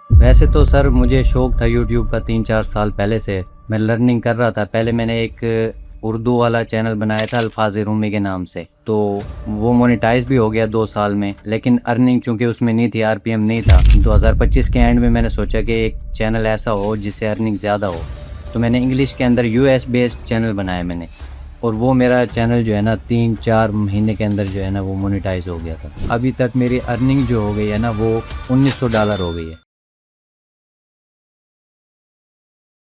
वैसे तो सर मुझे शौक था यूट्यूब का 3-4 साल पहले से। मैं लर्निंग कर रहा था। पहले मैंने एक उर्दू वाला चैनल बनाया था अल्फाज रूमी के नाम से, तो वो मोनेटाइज भी हो गया 2 साल में, लेकिन अर्निंग चूंकि उसमें नहीं थी, आरपीएम नहीं था। 2025 के एंड में मैंने सोचा कि एक चैनल ऐसा हो जिससे अर्निंग ज़्यादा हो, तो मैंने इंग्लिश के अंदर यूएस बेस्ड चैनल बनाया मैंने। और वो मेरा चैनल जो है ना 3-4 महीने के अंदर जो है ना वो मोनेटाइज हो गया था। अभी तक मेरी अर्निंग जो हो गई है ना वो $1900 हो गई है।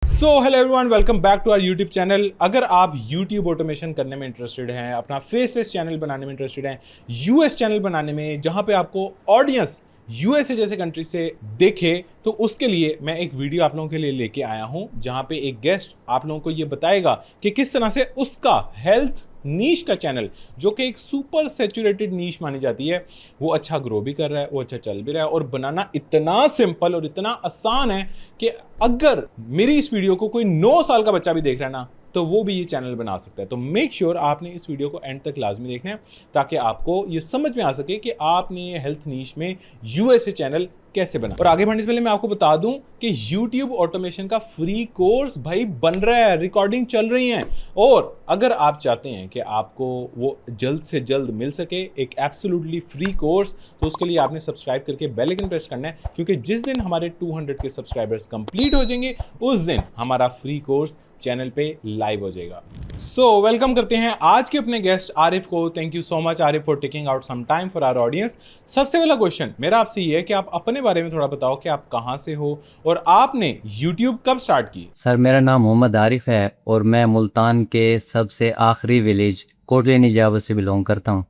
So hello everyone, welcome back to our YouTube channel. अगर आप यूट्यूब ऑटोमेशन करने में इंटरेस्टेड हैं, अपना फेसलेस चैनल बनाने में इंटरेस्टेड हैं, यूएस चैनल बनाने में जहां पे आपको ऑडियंस यूएसए जैसे कंट्री से देखे, तो उसके लिए मैं एक वीडियो आप लोगों के लिए लेके आया हूं जहां पे एक गेस्ट आप लोगों को ये बताएगा कि किस तरह से उसका हेल्थ नीश का चैनल, जो कि एक सुपर सैचुरेटेड नीश मानी जाती है, वो अच्छा ग्रो भी कर रहा है, वो अच्छा चल भी रहा है। और बनाना इतना सिंपल और इतना आसान है कि अगर मेरी इस वीडियो को कोई 9 साल का बच्चा भी देख रहा है ना, तो वो भी ये चैनल बना सकता है। तो मेक श्योर आपने इस वीडियो को एंड तक लाजमी देखना है, ताकि आपको ये समझ में आ सके कि आपने ये हेल्थ नीश में यूएसए चैनल कैसे बना। और आगे बढ़ने से पहले मैं आपको बता दूं कि YouTube ऑटोमेशन का फ्री कोर्स भाई बन रहा है, रिकॉर्डिंग चल रही है। और अगर आप चाहते हैं कि आपको वो जल्द से जल्द मिल सके, एक एब्सोल्युटली फ्री कोर्स, तो उसके लिए आपने सब्सक्राइब करके बेल आइकन प्रेस करना है, क्योंकि जिस दिन हमारे 200 के सब्सक्राइबर्स कंप्लीट हो जाएंगे, उस दिन हमारा फ्री कोर्स चैनल पे लाइव हो जाएगा। सो वेलकम करते हैं आज के अपने गेस्ट आरिफ को। Thank you so much Arif for taking out some time for our audience. सबसे पहला क्वेश्चन मेरा आपसे ये है कि आप अपने बारे में थोड़ा बताओ कि आप कहाँ से हो और आपने यूट्यूब कब स्टार्ट की। सर मेरा नाम मोहम्मद आरिफ है और मैं मुल्तान के सबसे आखिरी विलेज कोटली निजावत से बिलोंग करता हूँ।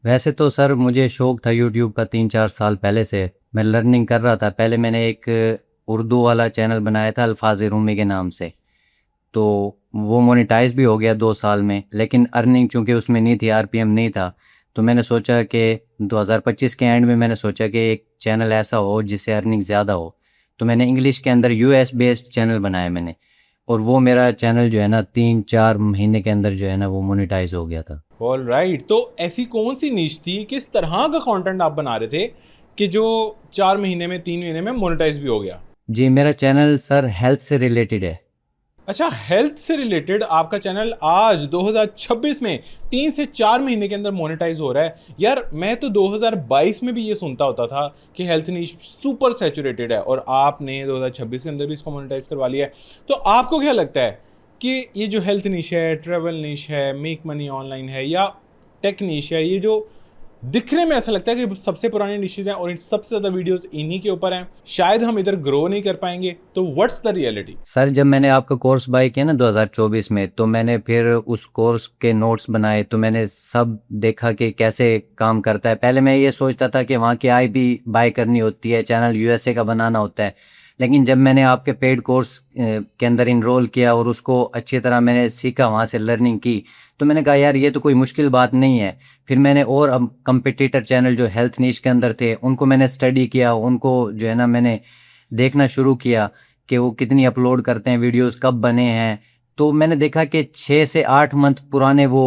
वैसे तो सर मुझे शौक था यूट्यूब का 3-4 साल पहले से। मैं लर्निंग कर रहा था। पहले मैंने एक उर्दू वाला चैनल बनाया था अल्फाज रूमी के नाम से, तो वो मोनेटाइज भी हो गया 2 साल में, लेकिन अर्निंग चूंकि उसमें नहीं थी, आरपीएम नहीं था। तो मैंने सोचा कि 2025 के एंड में मैंने सोचा कि एक चैनल ऐसा हो जिससे अर्निंग ज़्यादा हो, तो मैंने इंग्लिश के अंदर यूएस बेस्ड चैनल बनाया मैंने। और वो मेरा चैनल जो है ना 3-4 महीने के अंदर जो है ना वो मोनेटाइज हो गया था। ऑल राइट, तो ऐसी कौन सी नीश थी, किस तरह का कंटेंट आप बना रहे थे कि जो 4 महीने में, 3 महीने में मोनेटाइज भी हो गया। जी मेरा चैनल सर हेल्थ से रिलेटेड है। अच्छा, हेल्थ से रिलेटेड आपका चैनल आज 2026 में 3 से 4 महीने के अंदर मोनेटाइज हो रहा है। यार मैं तो 2022 में भी ये सुनता होता था कि हेल्थ नीश सुपर सैचुरेटेड है, और आपने 2026 के अंदर भी इसको मोनेटाइज करवा लिया है। तो आपको क्या लगता है कि ये जो हेल्थ नीश है, ट्रेवल नीश है, मेक मनी ऑनलाइन है, या टेक नीश है, ये जो दिखने में ऐसा लगता है कि सबसे पुरानी निशेज हैं और इन सबसे ज़्यादा वीडियोस इन्हीं के ऊपर हैं, शायद हम इधर ग्रो नहीं कर पाएंगे, तो व्हाट्स द रियलिटी। सर जब मैंने आपका कोर्स बाय किया ना 2024 में, तो मैंने फिर उस कोर्स के नोट्स बनाए, तो मैंने सब देखा कि कैसे काम करता है। पहले मैं ये सोचता था कि वहाँ की आईपी बाय करनी होती है, चैनल यूएसए का बनाना होता है। लेकिन जब मैंने आपके पेड कोर्स के अंदर इनरोल किया और उसको अच्छी तरह मैंने सीखा, वहाँ से लर्निंग की, तो मैंने कहा यार ये तो कोई मुश्किल बात नहीं है। फिर मैंने और अब कंपिटिटर चैनल जो हेल्थ नीश के अंदर थे उनको मैंने स्टडी किया, उनको जो है ना मैंने देखना शुरू किया कि वो कितनी अपलोड करते हैं, वीडियोस कब बने हैं। तो मैंने देखा कि 6 से 8 मंथ पुराने वो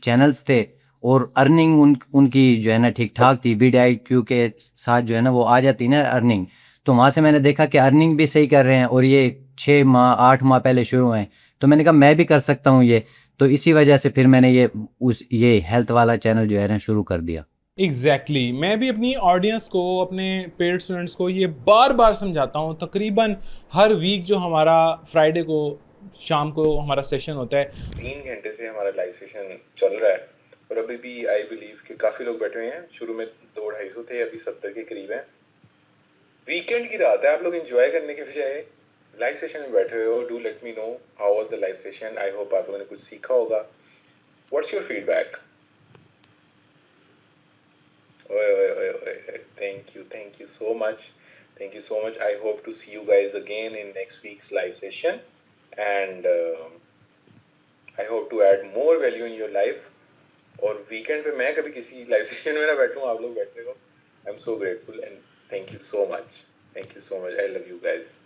चैनल्स थे और अर्निंग उनकी जो है ना ठीक ठाक थी। VidIQ के साथ जो है ना वो आ जाती ना अर्निंग। तो वहाँ से मैंने देखा कि अर्निंग भी सही कर रहे हैं और ये 6 माह 8 माह पहले शुरू हुए हैं, तो मैंने कहा मैं भी कर सकता हूँ ये। तो इसी वजह से फिर मैंने ये हेल्थ वाला चैनल जो है ना शुरू कर दिया। Exactly exactly. मैं भी अपनी ऑडियंस को, अपने पेड स्टूडेंट्स को ये बार बार समझाता हूँ। तकरीबन हर वीक जो हमारा फ्राइडे को शाम को हमारा सेशन होता है, 3 घंटे से हमारा लाइव सेशन चल रहा है। और अभी भी आई बिलीव कि काफ़ी लोग बैठे हुए हैं। शुरू में 200-250 थे, अभी 70 के करीब हैं। वीकेंड की रात है, आप लोग एंजॉय करने के बजाय लाइव सेशन में बैठे हुए हो। Do let me know how was the live session. I hope आप लोगों ने कुछ सीखा होगा। What's your feedback? Thank you so much. Thank you so much. I hope to see you guys again in next week's live session, and I hope to add more value in your life. और weekend पे मैं कभी किसी live session में ना बैठूँ, आप लोग बैठते हो। I am so grateful and thank you so much. Thank you so much. I love you guys.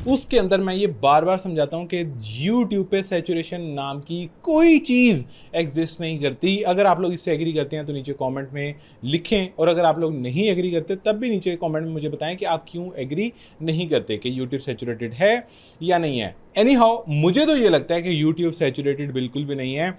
उसके अंदर मैं ये बार बार समझाता हूँ कि YouTube पे सैचुरेशन नाम की कोई चीज़ एग्जिस्ट नहीं करती। अगर आप लोग इससे एग्री करते हैं तो नीचे कमेंट में लिखें, और अगर आप लोग नहीं एग्री करते तब भी नीचे कमेंट में मुझे बताएं कि आप क्यों एग्री नहीं करते कि YouTube सैचुरेटेड है या नहीं है। एनी हाउ, मुझे तो ये लगता है कि YouTube सैचुरेटेड बिल्कुल भी नहीं है।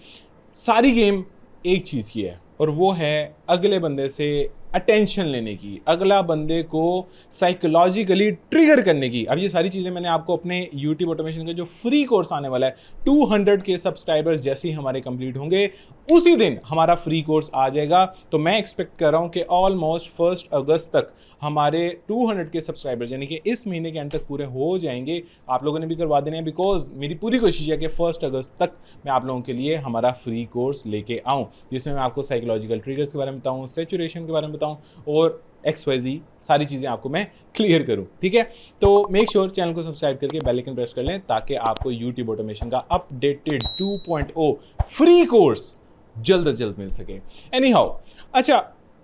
सारी गेम एक चीज़ की है, और वो है अगले बंदे से अटेंशन लेने की, अगला बंदे को साइकोलॉजिकली ट्रिगर करने की। अब ये सारी चीज़ें मैंने आपको अपने YouTube ऑटोमेशन का जो फ्री कोर्स आने वाला है 200K सब्सक्राइबर्स जैसे ही हमारे कंप्लीट होंगे उसी दिन हमारा फ्री कोर्स आ जाएगा। तो मैं एक्सपेक्ट कर रहा हूँ कि ऑलमोस्ट 1 अगस्त तक हमारे 200K सब्सक्राइबर्स यानी कि इस महीने के एंड तक पूरे हो जाएंगे। आप लोगों ने भी करवा देने हैं, बिकॉज मेरी पूरी कोशिश है कि 1 अगस्त तक मैं आप लोगों के लिए हमारा फ्री कोर्स लेके आऊँ, जिसमें मैं आपको साइकोलॉजिकल ट्रिगर्स के बारे में बताऊँ, सैचुरेशन के बारे में बताऊँ, और XYZ सारी चीज़ें आपको मैं क्लियर करूँ। ठीक है, तो मेक श्योर चैनल को सब्सक्राइब करके बेल आइकन प्रेस कर लें ताकि आपको YouTube ऑटोमेशन का अपडेटेड 2.0 फ्री कोर्स जल्द से जल्द मिल सके। एनी हाउ, अच्छा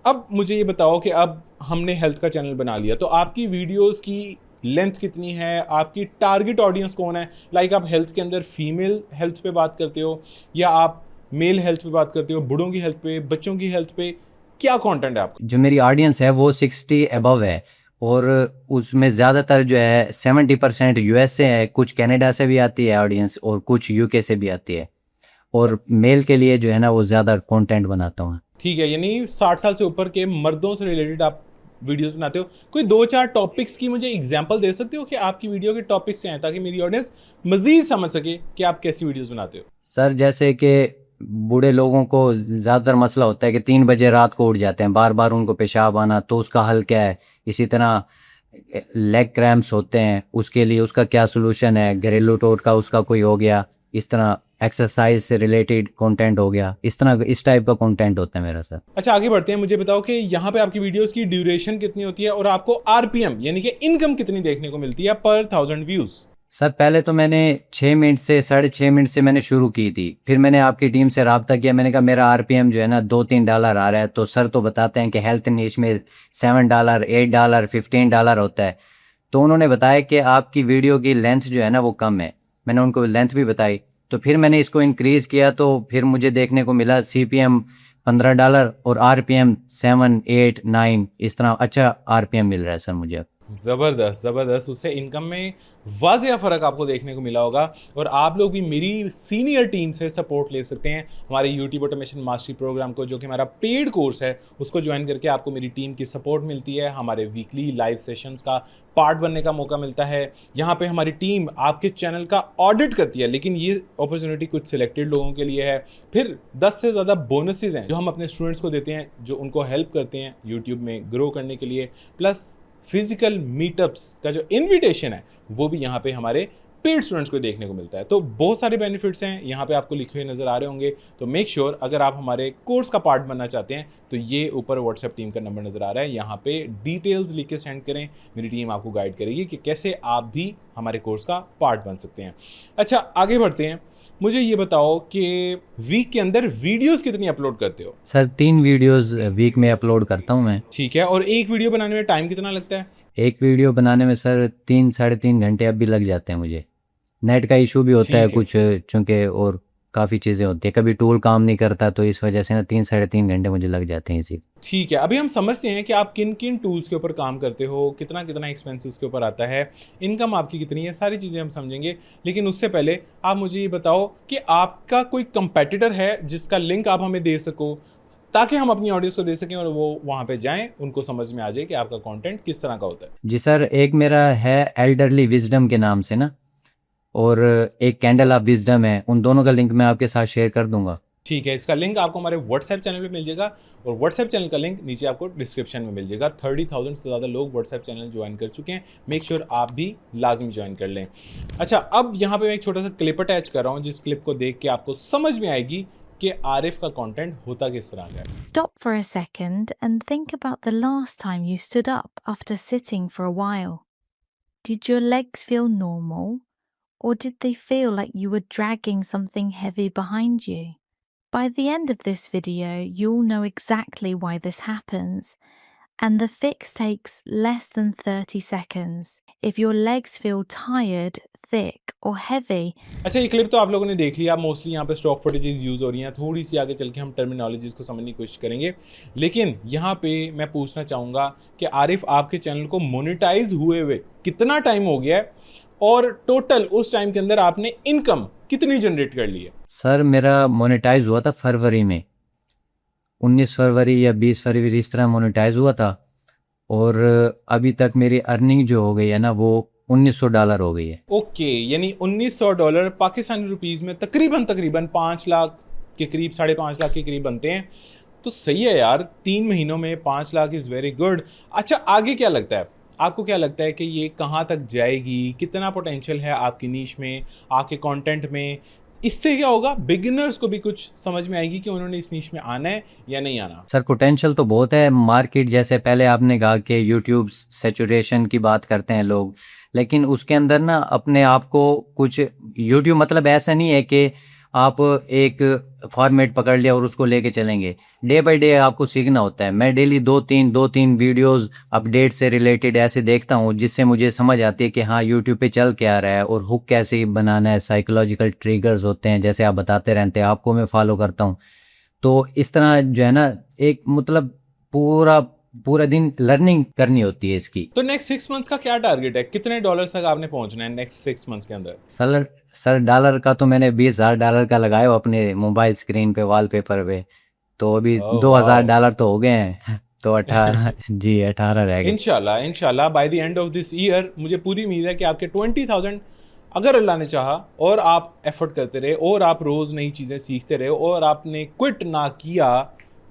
अब मुझे ये बताओ कि अब हमने हेल्थ का चैनल बना लिया, तो आपकी वीडियोस की लेंथ कितनी है, आपकी टारगेट ऑडियंस कौन है? लाइक आप हेल्थ के अंदर फीमेल हेल्थ पे बात करते हो या आप मेल हेल्थ पे बात करते हो, बूढ़ों की हेल्थ पे, बच्चों की हेल्थ पे, क्या कंटेंट है आपका? जो मेरी ऑडियंस है वो 60 अबव है, और उसमें ज़्यादातर जो है 70% US से है, कुछ कनाडा से भी आती है ऑडियंस और कुछ UK से भी आती है। और मेल के लिए जो है ना वो ज़्यादा कंटेंट बनाता हूँ। ठीक है, यानी 60 साल से ऊपर के मर्दों से रिलेटेड आप वीडियोस बनाते हो। कोई 2-4 टॉपिक्स की मुझे एग्जांपल दे सकते हो कि आपकी वीडियो के टॉपिक्स क्या हैं, ताकि मेरी ऑडियंस मजीद समझ सके कि आप कैसी वीडियोस बनाते हो? सर जैसे कि बूढ़े लोगों को ज़्यादातर मसला होता है कि 3 बजे रात को उठ जाते हैं, बार बार उनको पेशाब आना, तो उसका हल क्या है। इसी तरह लेग क्रैम्प्स होते हैं, उसके लिए उसका क्या सोल्यूशन है, घरेलू टोटका उसका कोई हो गया। इस तरह एक्सरसाइज से रिलेटेड कंटेंट हो गया, इस टाइप का कंटेंट होता है मेरा सर। अच्छा, आगे बढ़ते हैं। मुझे बताओ कि यहाँ पे आपकी वीडियोस की ड्यूरेशन कितनी होती है और आपको RPM यानी कि इनकम कितनी देखने को मिलती है पर 1000 व्यूज? सर पहले तो मैंने 6 मिनट से 6.5 मिनट से मैंने शुरू की थी, फिर मैंने आपकी टीम से रब्ता किया, मैंने कहा मेरा RPM जो है ना $2-3 आ रहा है। तो सर तो बताते हैं कि हेल्थ नीश में $7, $8, $15 होता है। तो उन्होंने बताया कि आपकी वीडियो की लेंथ जो है ना वो कम है। मैंने उनको लेंथ भी बताई, तो फिर मैंने इसको इंक्रीज़ किया, तो फिर मुझे देखने को मिला CPM $15 और RPM 7, 8, 9, इस तरह अच्छा RPM मिल रहा है सर मुझे। ज़बरदस्त ज़बरदस्त, उससे इनकम में वाज़िया फ़र्क आपको देखने को मिला होगा। और आप लोग भी मेरी सीनियर टीम से सपोर्ट ले सकते हैं हमारे YouTube ऑटोमेशन मास्टरी प्रोग्राम को, जो कि हमारा पेड कोर्स है। उसको ज्वाइन करके आपको मेरी टीम की सपोर्ट मिलती है, हमारे वीकली लाइव सेशंस का पार्ट बनने का मौका मिलता है। यहाँ पे हमारी टीम आपके चैनल का ऑडिट करती है, लेकिन ये अपॉर्चुनिटी कुछ सिलेक्टेड लोगों के लिए है। फिर 10 से ज़्यादा बोनसेस हैं जो हम अपने स्टूडेंट्स को देते हैं, जो उनको हेल्प करते हैं यूट्यूब में ग्रो करने के लिए। प्लस फिजिकल मीटअप्स का जो इनविटेशन है वो भी यहाँ पे हमारे पेड स्टूडेंट्स को देखने को मिलता है। तो बहुत सारे बेनिफिट्स हैं यहाँ पे आपको लिखे हुए नजर आ रहे होंगे। तो मेक श्योर अगर आप हमारे कोर्स का पार्ट बनना चाहते हैं तो ये ऊपर व्हाट्सएप टीम का नंबर नजर आ रहा है, यहाँ पे डिटेल्स लिख के सेंड करें, मेरी टीम आपको गाइड करेगी कि कैसे आप भी हमारे कोर्स का पार्ट बन सकते हैं। अच्छा, आगे बढ़ते हैं। मुझे ये बताओ कि वीक के अंदर वीडियोस कितनी अपलोड करते हो? सर 3 वीडियोस वीक में अपलोड करता हूँ मैं। ठीक है, और एक वीडियो बनाने में टाइम कितना लगता है? एक वीडियो बनाने में सर 3-3.5 घंटे अब भी लग जाते हैं मुझे। नेट का इशू भी होता है ठीक है। कुछ, चूँकि और काफ़ी चीज़ें होती है, कभी टूल काम नहीं करता, तो इस वजह से ना 3-3.5 घंटे मुझे लग जाते हैं इसी। ठीक है, अभी हम समझते हैं कि आप किन किन टूल्स के ऊपर काम करते हो, कितना कितना एक्सपेंसेस के ऊपर आता है, इनकम आपकी कितनी है, सारी चीज़ें हम समझेंगे। लेकिन उससे पहले आप मुझे ये बताओ कि आपका कोई कंपेटिटर है जिसका लिंक आप हमें दे सको, ताकि हम अपनी ऑडियंस को दे सकें और वो वहाँ पे जाएं, उनको समझ में आ जाए कि आपका कंटेंट किस तरह का होता है। जी सर, एक मेरा है एल्डरली विजडम के नाम से ना, और एक कैंडल ऑफ विजडम है, उन दोनों का लिंक मैं आपके साथ शेयर कर दूंगा। ठीक है, इसका लिंक आपको हमारे व्हाट्सएप चैनल पे मिल जाएगा, और व्हाट्सएप चैनल का लिंक नीचे आपको डिस्क्रिप्शन में मिल जाएगा। 30,000 से ज़्यादा लोग व्हाट्सएप चैनल ज्वाइन कर चुके हैं, मेक श्योर आप भी लाजमी ज्वाइन कर लें। अच्छा, अब यहाँ पे मैं एक छोटा सा क्लिप अटैच कर रहा हूँ, जिस क्लिप को देख के आपको समझ में आएगी कि आरिफ का कंटेंट होता किस तरह का है। Stop for a second and think about the last time you stood up after sitting for a while. Did your legs feel normal, or did they feel like you were dragging something heavy behind you? By the end of this video, you'll know exactly why this happens and the fix takes less than 30 seconds. If your legs feel tired, thick, or heavy, अच्छा, ये clip तो आप लोगों ने देख लिया। Mostly यहाँ पे स्टॉक फुटेजेस यूज़ हो रही हैं। थोड़ी सी आगे चल के हम टर्मिनोलॉजीज़ को समझने की कोशिश करेंगे, लेकिन यहाँ पे मैं पूछना चाहूँगा कि आरिफ, आपके चैनल को मोनेटाइज हुए कितना टाइम हो गया है और टोटल उस टाइम के अंदर आपने इनकम कितनी जनरेट कर ली है? सर मेरा मोनेटाइज हुआ था फरवरी में, 19 फरवरी या 20 फरवरी इस तरह मोनेटाइज हुआ था, और अभी तक मेरी अर्निंग जो हो गई है ना वो $1900 हो गई है। ओके, यानी $1900 पाकिस्तानी रुपीज़ में तकरीबन 5 लाख के करीब, 5.5 लाख के करीब बनते हैं। तो सही है यार, 3 महीनों में 5 लाख इज़ वेरी गुड। अच्छा, आगे क्या लगता है आपको? क्या लगता है कि ये कहाँ तक जाएगी? कितना पोटेंशियल है आपकी नीश में, आपके कंटेंट में? इससे क्या होगा, बिगिनर्स को भी कुछ समझ में आएगी कि उन्होंने इस नीश में आना है या नहीं आना। सर पोटेंशियल तो बहुत है। मार्केट जैसे पहले आपने कहा कि यूट्यूब सैचुरेशन की बात करते हैं लोग, लेकिन उसके अंदर ना अपने आप को कुछ, यूट्यूब मतलब ऐसा नहीं है कि आप एक फॉर्मेट पकड़ लिया और उसको लेके चलेंगे। डे बाय डे आपको सीखना होता है। मैं डेली दो तीन वीडियोस अपडेट से रिलेटेड ऐसे देखता हूँ जिससे मुझे समझ आती है कि हाँ यूट्यूब पे चल क्या रहा है और हुक कैसे बनाना है। साइकोलॉजिकल ट्रिगर्स होते हैं जैसे आप बताते रहते हैं, आपको मैं फॉलो करता हूँ। तो इस तरह जो है ना, एक मतलब पूरा दिन लर्निंग करनी होती है इसकी। तो नेक्स्ट 6 मंथ्स का क्या टारगेट है? कितने डॉलर्स तक आपने पहुंचना है नेक्स्ट 6 मंथ्स के अंदर? सर डॉलर का तो मैंने $20,000 का लगाया हो अपने मोबाइल स्क्रीन पे, वॉलपेपर पे। तो अभी Oh, $2,000 तो हो गए हैं। तो 18 जी 18 रह गए। इंशाल्लाह bye the end of this year मुझे पूरी उम्मीद है कि आपके 20,000 अगर अल्लाह ने चाहा और आप एफर्ट करते रहे और आप रोज़ नई चीज़ें सीखते रहे और आपने क्विट ना किया।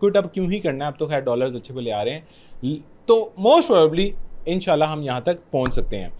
क्विट अब क्यों ही करना है, अब तो खैर डॉलर्स अच्छे भले आ रहे हैं, तो मोस्ट प्रोबेबली इंशाल्लाह हम यहाँ तक पहुँच सकते हैं।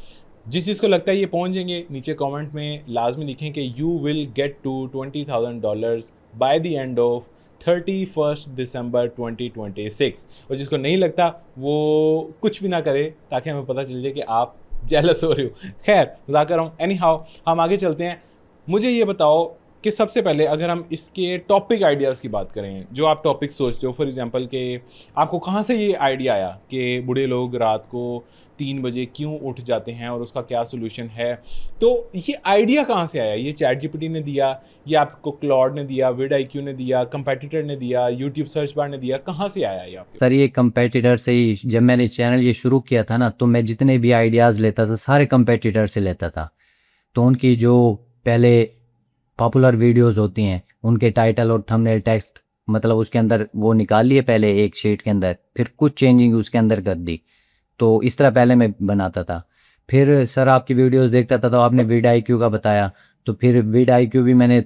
जिस चीज़ को लगता है ये पहुँच जाएंगे, नीचे कमेंट में लाजमी लिखें कि you will get to $20,000 by the end of 31 December 2026। और जिसको नहीं लगता वो कुछ भी ना करे ताकि हमें पता चल जाए कि आप जेलस हो रहे हो। खैर, मजाक कर रहा हूँ। एनी हाउ, हम आगे चलते हैं। मुझे ये बताओ कि सबसे पहले अगर हम इसके टॉपिक आइडियाज़ की बात करें, जो आप टॉपिक सोचते हो, फॉर एग्जांपल कि आपको कहाँ से ये आइडिया आया कि बूढ़े लोग रात को 3 बजे क्यों उठ जाते हैं और उसका क्या सोल्यूशन है? तो ये आइडिया कहाँ से आया? ये चैट जीपीटी ने दिया, ये आपको क्लॉड ने दिया, vidIQ ने दिया, कंपेटिटर ने दिया, यूट्यूब सर्च बार ने दिया? कहाँ से आया ये आपके? सर ये कंपेटिटर से ही, जब मैंने चैनल ये शुरू किया था ना, तो मैं जितने भी आइडियाज़ लेता था सारे कंपेटिटर से लेता था। तो उनकी जो पहले पॉपुलर वीडियोस होती हैं उनके टाइटल और थंबनेल टेक्स्ट, मतलब उसके अंदर वो निकाल लिए पहले एक शीट के अंदर, फिर कुछ चेंजिंग उसके अंदर कर दी। तो इस तरह पहले मैं बनाता था। फिर सर आपकी वीडियोस देखता था तो आपने vidIQ का बताया, तो फिर vidIQ भी मैंने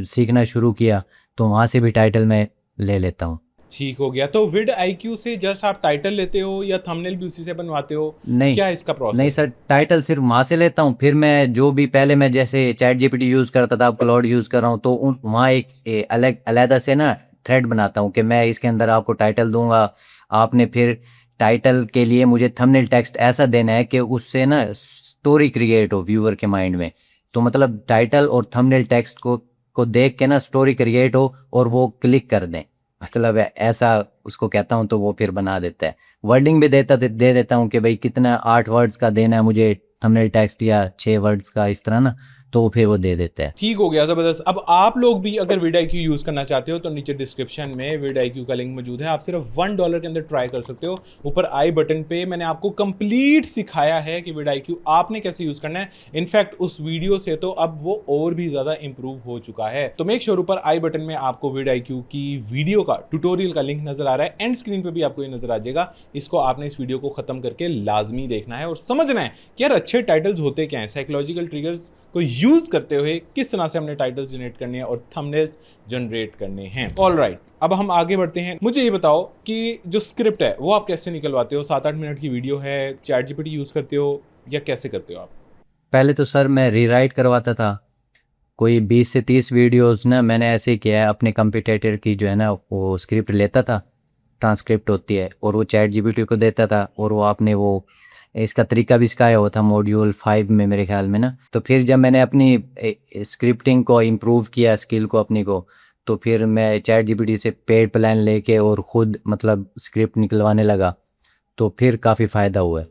सीखना शुरू किया, तो वहाँ से भी टाइटल मैं ले लेता हूँ। ठीक हो गया। तो vidIQ से जस्ट आप टाइटल लेते हो या थंबनेल भी उसी से बनवाते हो? नहीं, क्या इसका प्रोसेस? नहीं सर, टाइटल सिर्फ वहाँ से लेता हूँ। फिर मैं जो भी पहले मैं जैसे चैट जीपीटी यूज़ करता था, अब क्लाउड यूज़ कर रहा हूँ, तो वहाँ एक अलग अलहदा से ना थ्रेड बनाता हूँ कि मैं इसके अंदर आपको टाइटल दूंगा। आपने फिर टाइटल के लिए मुझे थंबनेल टेक्स्ट ऐसा देना है कि उससे ना स्टोरी क्रिएट हो व्यूअर के माइंड में। तो मतलब टाइटल और थंबनेल टेक्स्ट को देख के ना स्टोरी क्रिएट हो और वो क्लिक कर दें, मतलब ऐसा उसको कहता हूँ। तो वो फिर बना देता है। वर्डिंग भी दे देता हूँ कि भाई कितना 8 वर्ड्स का देना है मुझे थंबनेल टेक्स्ट या 6 वर्ड्स का, इस तरह ना, तो फिर वो दे देता है। ठीक हो गया, ज़बरदस्त। अब आप लोग भी अगर vidIQ यूज़ करना चाहते हो तो नीचे डिस्क्रिप्शन में vidIQ का लिंक मौजूद है। आप सिर्फ $1 के अंदर ट्राई कर सकते हो। ऊपर आई बटन पे मैंने आपको कंप्लीट सिखाया है कि vidIQ आपने कैसे यूज़ करना है। इनफैक्ट उस वीडियो से तो अब वो और भी ज़्यादा इंप्रूव हो चुका है। तो मेक श्योर ऊपर आई बटन में आपको vidIQ की वीडियो का ट्यूटोरियल का लिंक नजर आ रहा है। एंड स्क्रीन पर भी आपको ये नजर आ जाएगा। इसको आपने इस वीडियो को खत्म करके लाजमी देखना है और समझना है कि यार अच्छे टाइटल्स होते क्या हैं, साइकोलॉजिकल ट्रिगर्स को यूज़ करते हुए किस तरह से हमने टाइटल्स जनरेट करने हैं और थंबनेल्स जनरेट करने हैं। ऑलराइट, अब हम आगे बढ़ते हैं। मुझे ये बताओ कि जो स्क्रिप्ट है वो आप कैसे निकलवाते हो? 7-8 मिनट की वीडियो है, चैट जीपीटी यूज़ करते हो या कैसे करते हो आप? पहले तो सर मैं रीराइट करवाता था। कोई 20 से 30 वीडियोस ना मैंने ऐसे ही किया है। अपने कंपटीटर की जो है ना वो स्क्रिप्ट लेता था, ट्रांसक्रिप्ट होती है, और वो चैट जीपीटी को देता था, और वो आपने वो इसका तरीका भी सिखाया हुआ था मॉड्यूल 5 में मेरे ख्याल में ना। तो फिर जब मैंने अपनी स्क्रिप्टिंग को इम्प्रूव किया, स्किल को अपनी को, तो फिर मैं चैट जीपीटी से पेड प्लान लेके और ख़ुद मतलब स्क्रिप्ट निकलवाने लगा। तो फिर काफ़ी फ़ायदा हुआ है।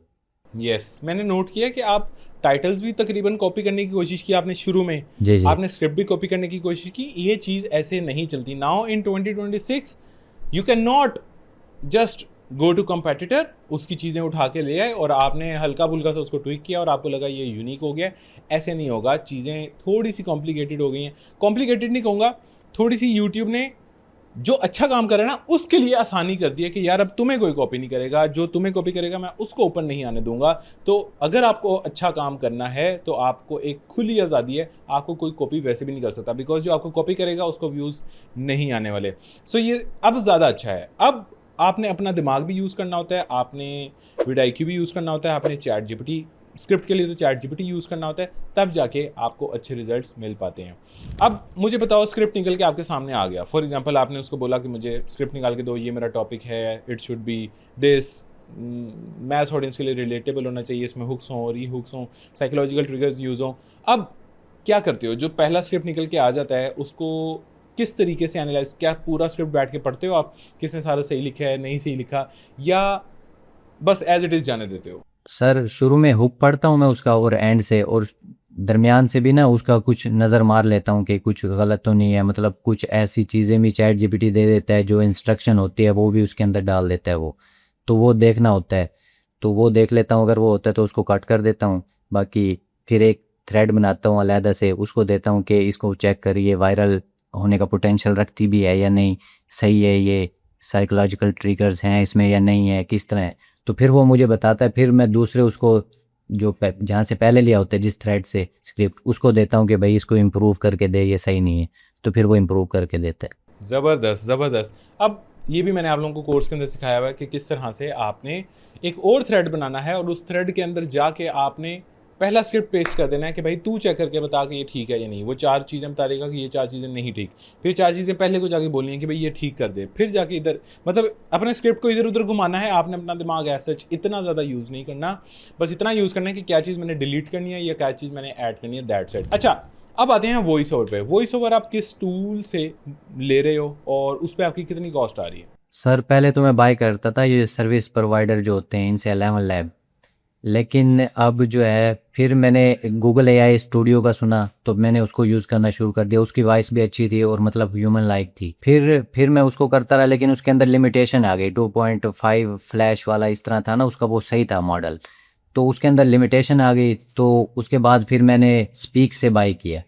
यस, मैंने नोट किया कि आप टाइटल्स भी तकरीबन कॉपी करने की कोशिश की आपने शुरू में, जी। आपने स्क्रिप्ट भी कॉपी करने की कोशिश की। ये चीज़ ऐसे नहीं चलती। Now in 2026 you can not just go to competitor, उसकी चीज़ें उठा के ले आए और आपने हल्का फुल्का सा उसको ट्विक किया और आपको लगा ये यूनिक हो गया। ऐसे नहीं होगा, चीज़ें थोड़ी सी कॉम्प्लिकेटेड हो गई हैं। कॉम्प्लिकेटेड नहीं कहूँगा, थोड़ी सी यूट्यूब ने जो अच्छा काम करे ना उसके लिए आसानी कर दी है कि यार अब तुम्हें कोई कॉपी नहीं करेगा, जो तुम्हें कॉपी करेगा मैं उसको ऊपर नहीं आने दूंगा। तो अगर आपको अच्छा काम करना है तो आपको एक खुली आज़ादी है, आपको कोई कॉपी वैसे भी नहीं कर सकता, बिकॉज जो आपको कॉपी करेगा उसको व्यूज़ नहीं आने वाले। सो ये अब ज़्यादा अच्छा है। अब आपने अपना दिमाग भी यूज़ करना होता है, आपने vidIQ भी यूज़ करना होता है, आपने चैट जीपीटी, स्क्रिप्ट के लिए तो चैट जीपीटी यूज़ करना होता है, तब जाके आपको अच्छे रिजल्ट्स मिल पाते हैं। अब मुझे बताओ, स्क्रिप्ट निकल के आपके सामने आ गया, फॉर एग्जांपल आपने उसको बोला कि मुझे स्क्रिप्ट निकाल के दो, ये मेरा टॉपिक है, it should be this, maths audience के लिए रिलेटेबल होना चाहिए, इसमें हुक्स हों, री हुक्स हों, साइकोलॉजिकल ट्रिगर्स यूज़ हों। अब क्या करते हो, जो पहला स्क्रिप्ट निकल के आ जाता है उसको किस तरीके से एनालाइज, क्या पूरा स्क्रिप्ट बैठ के पढ़ते हो आप, किसने सारा सही लिखा है नहीं सही लिखा, या बस एज इट इज़ जाने देते हो? सर शुरू में हुक पढ़ता हूँ मैं उसका, और एंड से और दरमियान से भी ना उसका कुछ नज़र मार लेता हूँ कि कुछ गलत तो नहीं है। मतलब कुछ ऐसी चीज़ें भी चैट जीपीटी दे देता है, जो इंस्ट्रक्शन होती है वो भी उसके अंदर डाल देता है वो, तो वो देखना होता है, तो वो देख लेता हूँ। अगर वो होता है तो उसको कट कर देता हूँ। बाकी फिर एक थ्रेड बनाता हूँ अलहदा से, उसको देता हूँ कि इसको चेक करिए, वायरल होने का पोटेंशियल रखती भी है या नहीं, सही है, ये साइकोलॉजिकल ट्रिगर्स हैं इसमें या नहीं है, किस तरह है। तो फिर वो मुझे बताता है, फिर मैं दूसरे उसको जो जहाँ से पहले लिया होता है जिस थ्रेड से स्क्रिप्ट, उसको देता हूँ कि भाई इसको इम्प्रूव करके दे, ये सही नहीं है, तो फिर वो इम्प्रूव करके देता है। ज़बरदस्त ज़बरदस्त। अब ये भी मैंने आप लोगों को कोर्स के अंदर सिखाया हुआ है कि किस तरह से आपने एक और थ्रेड बनाना है और उस थ्रेड के अंदर जाके आपने पहला स्क्रिप्ट पेस्ट कर देना है कि भाई तू चेक करके बता कि ये ठीक है या नहीं। वो 4 चीज़ें बता देगा कि ये 4 चीज़ें नहीं ठीक, फिर 4 चीज़ें पहले को जाके बोलनी है कि भाई ये ठीक कर दे, फिर जाके इधर, मतलब अपने स्क्रिप्ट को इधर उधर घुमाना है। आपने अपना दिमाग ऐसा इतना ज़्यादा यूज़ नहीं करना, बस इतना यूज़ करना है कि क्या चीज़ मैंने डिलीट करनी है या क्या चीज़ मैंने ऐड करनी है, दैट्स इट। अच्छा, अब आते हैं वॉइस ओवर पे। वॉइस ओवर आप किस टूल से ले रहे हो और उस पर आपकी कितनी कॉस्ट आ रही है? सर पहले तो मैं बाय करता था ये सर्विस प्रोवाइडर जो होते हैं, इनसे 11 लैब, लेकिन अब जो है फिर मैंने गूगल AI स्टूडियो का सुना, तो मैंने उसको यूज़ करना शुरू कर दिया। उसकी वॉइस भी अच्छी थी और मतलब ह्यूमन लाइक थी। फिर मैं उसको करता रहा, लेकिन उसके अंदर लिमिटेशन आ गई। 2.5 फ्लैश वाला इस तरह था ना उसका, वो सही था मॉडल, तो उसके अंदर लिमिटेशन आ गई। तो उसके बाद फिर मैंने स्पीक से बाय किया।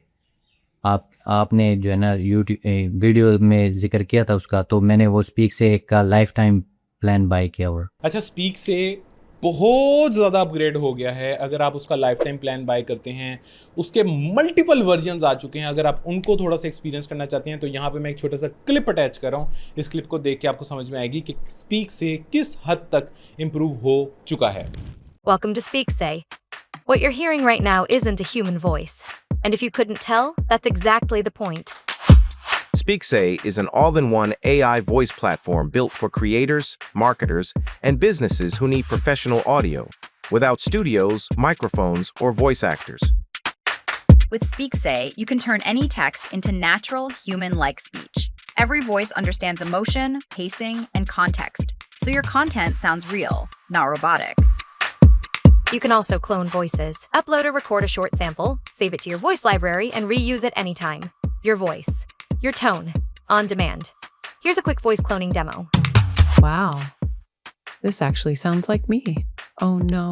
आपने जो है ना यूट्यूब वीडियो में जिक्र किया था उसका, तो मैंने वो स्पीक से का लाइफ टाइम प्लान बाय किया। और अच्छा, स्पीक से बहुत ज़्यादा अपग्रेड हो गया है। अगर आप उसका लाइफ टाइम प्लान बाय करते हैं, उसके मल्टीपल वर्जन्स आ चुके हैं। अगर आप उनको थोड़ा सा एक्सपीरियंस करना चाहते हैं तो यहाँ पे मैं एक छोटा सा क्लिप अटैच कर रहा हूँ। इस क्लिप को देख के आपको समझ में आएगी कि स्पीक से किस हद तक इम्प्रूव हो चुका है। Welcome to SpeakSay. What you're hearing right now isn't a human voice. And if you couldn't tell, that's exactly the point. SpeakSay is an all-in-one AI voice platform built for creators, marketers, and businesses who need professional audio, without studios, microphones, or voice actors. With SpeakSay, you can turn any text into natural, human-like speech. Every voice understands emotion, pacing, and context, so your content sounds real, not robotic. You can also clone voices. Upload or record a short sample, save it to your voice library, and reuse it anytime. Your voice, your tone, on demand. Here's a quick voice cloning demo. Wow, this actually sounds like me. Oh no.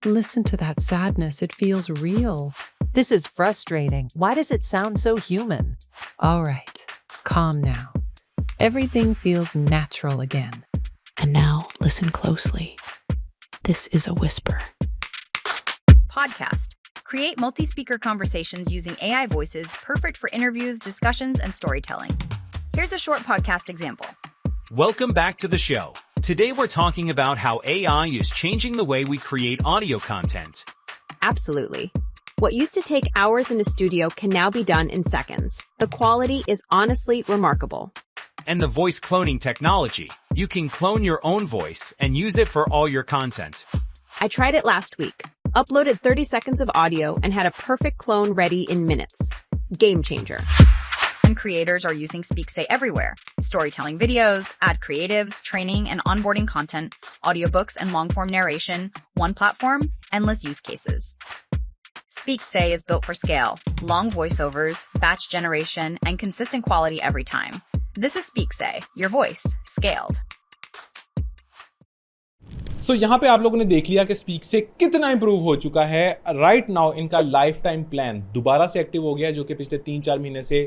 Listen to that sadness, it feels real. This is frustrating. Why does it sound so human? All right, calm now. Everything feels natural again. And now listen closely. This is a whisper. Podcast. Create multi-speaker conversations using AI voices, perfect for interviews, discussions, and storytelling. Here's a short podcast example. Welcome back to the show. Today we're talking about how AI is changing the way we create audio content. Absolutely. What used to take hours in a studio can now be done in seconds. The quality is honestly remarkable. And the voice cloning technology. You can clone your own voice and use it for all your content. I tried it last week. Uploaded 30 seconds of audio and had a perfect clone ready in minutes. Game changer. and creators are using SpeakSay everywhere. Storytelling videos, ad creatives, training and onboarding content, audiobooks and long-form narration, one platform, endless use cases. SpeakSay is built for scale, long voiceovers, batch generation, and consistent quality every time. This is SpeakSay, your voice, scaled. सो यहाँ पे आप लोगों ने देख लिया कि speak से कितना इंप्रूव हो चुका है। राइट नाउ इनका लाइफ टाइम प्लान दोबारा से एक्टिव हो गया है, जो कि पिछले 3-4 महीने से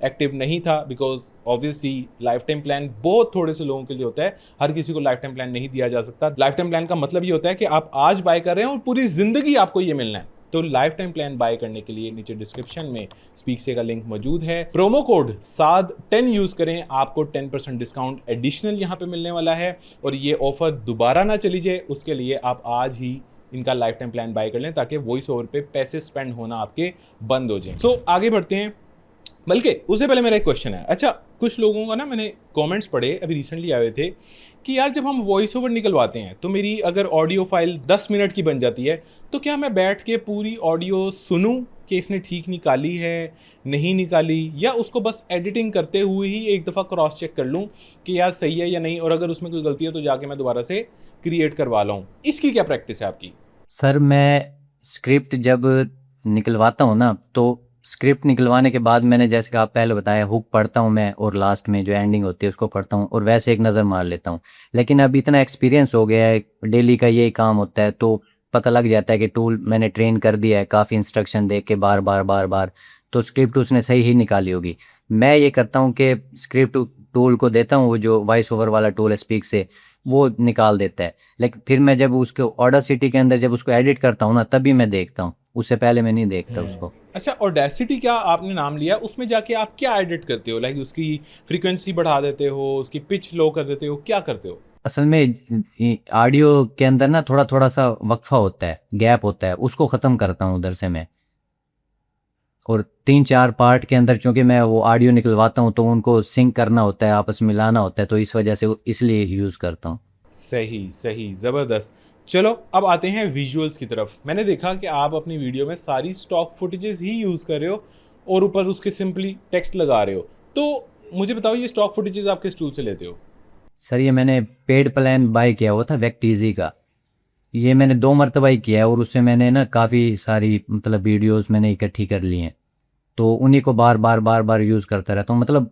एक्टिव नहीं था, because obviously life time plan बहुत थोड़े से लोगों के लिए होता है। हर किसी को लाइफ टाइम प्लान नहीं दिया जा सकता। लाइफ टाइम प्लान का मतलब ये होता है कि आप आज बाय कर रहे हैं और पूरी जिंदगी आपको ये मिलना है। तो लाइफ टाइम प्लान बाय करने के लिए नीचे डिस्क्रिप्शन में स्पीकसे का लिंक मौजूद है। प्रोमो कोड SAD10 यूज करें, आपको 10% डिस्काउंट एडिशनल यहाँ पे मिलने वाला है। और ये ऑफर दोबारा ना चली जाए, उसके लिए आप आज ही इनका लाइफ टाइम प्लान बाय कर लें, ताकि वॉइस ओवर पे पैसे स्पेंड होना आपके बंद हो जाए। सो आगे बढ़ते हैं, बल्कि उससे पहले मेरा एक क्वेश्चन है। अच्छा, कुछ लोगों का ना मैंने कमेंट्स पढ़े अभी रिसेंटली आए थे कि यार जब हम वॉइस ओवर निकलवाते हैं तो मेरी अगर ऑडियो फाइल 10 मिनट की बन जाती है, तो क्या मैं बैठ के पूरी ऑडियो सुनूं कि इसने ठीक निकाली है नहीं निकाली, या उसको बस एडिटिंग करते हुए ही एक दफ़ा क्रॉस चेक कर लूं कि यार सही है या नहीं, और अगर उसमें कोई गलती है तो जाके मैं दोबारा से क्रिएट करवा लाऊं। इसकी क्या प्रैक्टिस है आपकी? सर मैं स्क्रिप्ट जब निकलवाता हूँ ना, तो स्क्रिप्ट निकलवाने के बाद मैंने जैसे कि आप पहले बताया हुक पढ़ता हूँ मैं, और लास्ट में जो एंडिंग होती है उसको पढ़ता हूँ और वैसे एक नज़र मार लेता हूँ। लेकिन अब इतना एक्सपीरियंस हो गया है, डेली का यही काम होता है, तो पता लग जाता है कि टूल मैंने ट्रेन कर दिया है काफ़ी इंस्ट्रक्शन दे के बार बार, तो स्क्रिप्ट उसने सही ही निकाली होगी। मैं ये करता हूँ कि स्क्रिप्ट टूल को देता हूँ, वो जो वॉइस ओवर वाला टूल है स्पीक से, वो निकाल देता है। लेकिन फिर मैं जब उसको ऑडासिटी के अंदर जब उसको एडिट करता हूँ ना, तभी मैं देखता हूँ, उससे पहले मैं नहीं देखता उसको। अच्छा, ऑडेसिटी क्या आपने नाम लिया, उसमें जाके आप क्या एडिट करते हो? लाइक उसकी फ्रीक्वेंसी बढ़ा देते हो, उसकी पिच लो कर देते हो, क्या करते हो? असल में ऑडियो के अंदर ना थोड़ा थोड़ा सा वक्फा होता है, गैप होता है, उसको ख़त्म करता हूँ उधर से मैं। और 3-4 पार्ट के अंदर चूँकि मैं वो ऑडियो निकलवाता हूँ तो उनको सिंक करना होता है, आपस में मिलाना होता है, तो इस वजह से इसलिए यूज़ करता हूँ। सही सही, ज़बरदस्त। चलो अब आते हैं विजुअल्स की तरफ। मैंने देखा कि आप अपनी वीडियो में सारी स्टॉक फुटेजेस ही यूज़ कर रहे हो और ऊपर उसके सिंपली टेक्स्ट लगा रहे हो। तो मुझे बताओ, ये स्टॉक फुटेजेस आप किस टूल से लेते हो? सर ये मैंने पेड प्लान बाय किया हुआ था वेक्टीजी का, ये मैंने 2 मरतबा ही किया है, और उससे मैंने ना काफ़ी सारी मतलब वीडियोस मैंने इकट्ठी कर ली हैं, तो उन्हीं को बार बार यूज़ करता रहता हूँ। मतलब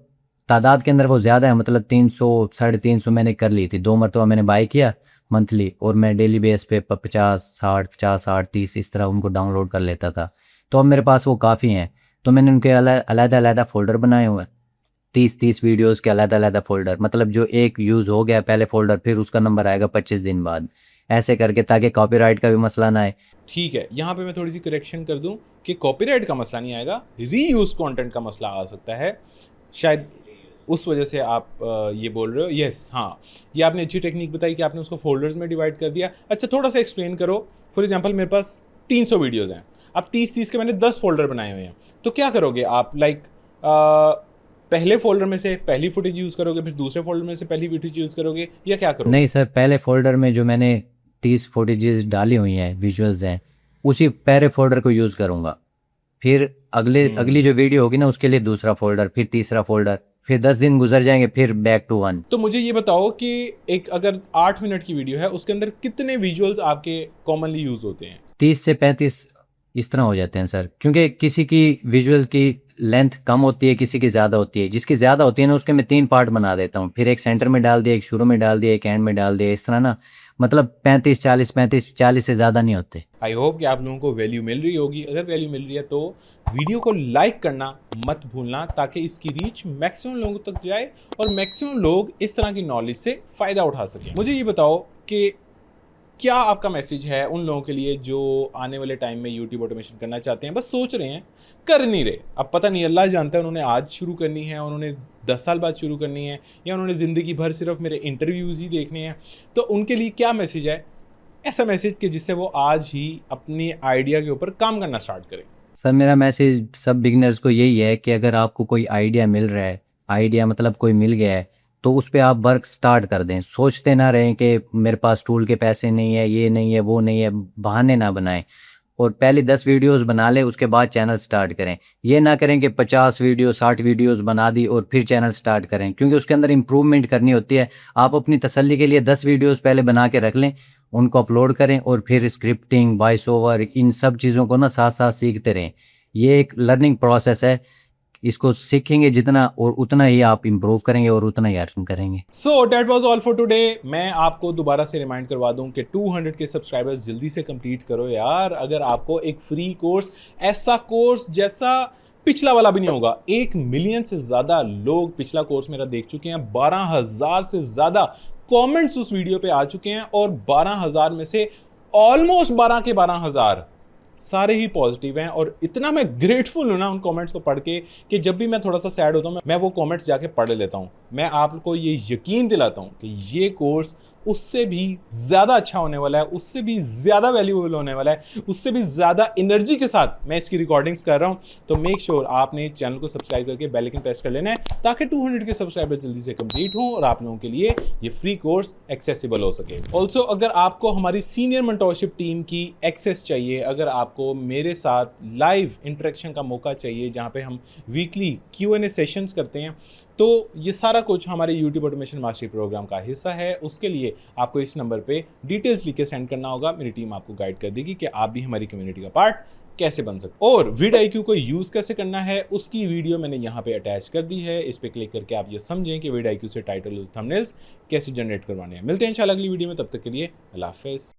तादाद के अंदर वो ज़्यादा है, मतलब 300 350 मैंने कर ली थी। 2 मरतबा मैंने बाय किया मंथली, और मैं डेली बेस पे 50-60 30 इस तरह उनको डाउनलोड कर लेता था। तो अब मेरे पास वो काफ़ी हैं, तो मैंने उनके अलग फ़ोल्डर बनाए हुए हैं, 30 वीडियोस के अलग फ़ोल्डर। मतलब जो एक यूज़ हो गया पहले फ़ोल्डर, फिर उसका नंबर आएगा 25 दिन बाद, ऐसे करके, ताकि कॉपीराइट का भी मसला ना आए। ठीक है, यहाँ पे मैं थोड़ी सी करेक्शन कर दूं कि कॉपीराइट का मसला नहीं आएगा, रीयूज कंटेंट का मसला आ सकता है, शायद उस वजह से आप ये बोल रहे हो। यस, हाँ, ये आपने अच्छी टेक्निक बताई कि आपने उसको फोल्डर्स में डिवाइड कर दिया। अच्छा, थोड़ा सा एक्सप्लेन करो। फॉर एग्जांपल मेरे पास 300 वीडियोज़ हैं, अब 30 के मैंने 10 फोल्डर बनाए हुए हैं, तो क्या करोगे आप? लाइक पहले फोल्डर में से पहली फुटेज यूज़ करोगे, फिर दूसरे फोल्डर में से पहली फुटेज यूज़ करोगे, या क्या करोगे? नहीं सर, पहले फोल्डर में जो मैंने 30 फुटेजेस डाली हुई हैं, विजुअल्स हैं, उसी पहले फोल्डर को यूज़ करूँगा। फिर अगली जो वीडियो होगी ना, उसके लिए दूसरा फोल्डर, फिर तीसरा फोल्डर, फिर 10 दिन गुजर जाएंगे, फिर बैक टू 1। तो मुझे ये बताओ कि एक अगर 8 मिनट की वीडियो है, उसके अंदर कितने विजुअल्स आपके कॉमनली यूज़ होते हैं? 30 से 35 इस तरह हो जाते हैं सर, क्योंकि किसी की विजुअल की लेंथ कम होती है, किसी की ज़्यादा होती है। जिसकी ज़्यादा होती है ना, उसके मैं 3 पार्ट बना देता हूँ, फिर एक सेंटर में डाल दिया, एक शुरू में डाल दिया, एक एंड में डाल दिया, इस तरह ना। मतलब 35-40 से ज़्यादा नहीं होते। आई होप कि आप लोगों को वैल्यू मिल रही होगी। अगर वैल्यू मिल रही है तो वीडियो को लाइक करना मत भूलना, ताकि इसकी रीच मैक्सिमम लोगों तक जाए और मैक्सिमम लोग इस तरह की नॉलेज से फ़ायदा उठा सकें। मुझे ये बताओ कि क्या आपका मैसेज है उन लोगों के लिए जो आने वाले टाइम में यूट्यूब ऑटोमेशन करना चाहते हैं, बस सोच रहे हैं, कर नहीं रहे। अब पता नहीं, अल्लाह जानता है उन्होंने आज शुरू करनी है, उन्होंने 10 साल बाद शुरू करनी है, या उन्होंने ज़िंदगी भर सिर्फ मेरे इंटरव्यूज़ ही देखने हैं। तो उनके लिए क्या मैसेज है, ऐसा मैसेज कि जिससे वो आज ही अपनी आइडिया के ऊपर काम करना स्टार्ट करें? सर मेरा मैसेज सब बिगनर्स को यही है कि अगर आपको कोई आइडिया मिल रहा है, आइडिया मतलब कोई मिल गया है, तो उस पर आप वर्क स्टार्ट कर दें। सोचते ना रहें कि मेरे पास टूल के पैसे नहीं है, ये नहीं है, वो नहीं है, बहाने ना बनाएं। और पहले 10 वीडियोस बना लें, उसके बाद चैनल स्टार्ट करें। ये ना करें कि 50 वीडियो 60 वीडियोस बना दी और फिर चैनल स्टार्ट करें, क्योंकि उसके अंदर इंप्रूवमेंट करनी होती है। आप अपनी तसल्ली के लिए 10 वीडियोस पहले बना के रख लें, उनको अपलोड करें और फिर स्क्रिप्टिंग, वॉइस ओवर, इन सब चीज़ों को ना साथ साथ सीखते रहें। ये एक लर्निंग प्रोसेस है, इसको सीखेंगे जितना और उतना ही आप इम्प्रूव करेंगे और उतना ही अर्न करेंगे। So that was all for today. मैं आपको दोबारा से रिमाइंड करवा दूं कि 200 के सब्सक्राइबर्स जल्दी से कंप्लीट करो यार। अगर आपको एक फ्री कोर्स, ऐसा कोर्स जैसा पिछला वाला भी नहीं होगा। 1 मिलियन से ज़्यादा लोग पिछला कोर्स मेरा देख चुके हैं, 12,000 से ज़्यादा कमेंट्स उस वीडियो पे आ चुके हैं और 12,000 में से ऑलमोस्ट 12 के 12,000 सारे ही पॉजिटिव हैं। और इतना मैं ग्रेटफुल हूं ना उन कमेंट्स को पढ़ के कि जब भी मैं थोड़ा सा सैड होता हूं मैं वो कमेंट्स जाके पढ़ लेता हूं। मैं आपको ये यकीन दिलाता हूं कि ये कोर्स उससे भी ज़्यादा अच्छा होने वाला है, उससे भी ज़्यादा वैल्यूएबल होने वाला है, उससे भी ज़्यादा एनर्जी के साथ मैं इसकी रिकॉर्डिंग्स कर रहा हूं। तो मेक श्योर आपने चैनल को सब्सक्राइब करके बेल आइकन प्रेस कर लेना है ताकि 200 के सब्सक्राइबर्स जल्दी से कंप्लीट हों और आप लोगों के लिए ये फ्री कोर्स एक्सेसिबल हो सके। ऑल्सो अगर आपको हमारी सीनियर मेंटोरशिप टीम की एक्सेस चाहिए, अगर आपको मेरे साथ लाइव इंटरेक्शन का मौका चाहिए जहाँ पे हम वीकली Q&A सेशंस करते हैं, तो ये सारा कुछ हमारे यूट्यूब ऑटोमेशन मास्टरी प्रोग्राम का हिस्सा है। उसके लिए आपको इस नंबर पे डिटेल्स लिख के सेंड करना होगा। मेरी टीम आपको गाइड कर देगी कि आप भी हमारी कम्युनिटी का पार्ट कैसे बन सकते। और vidIQ को यूज़ कैसे करना है उसकी वीडियो मैंने यहाँ पे अटैच कर दी है। इस पर क्लिक करके आप ये समझें कि vidIQ से टाइटल और थंबनेल्स कैसे जनरेट करवाने हैं। मिलते हैं इंशाल्लाह अगली वीडियो में, तब तक के लिए अल्लाह हाफिज़।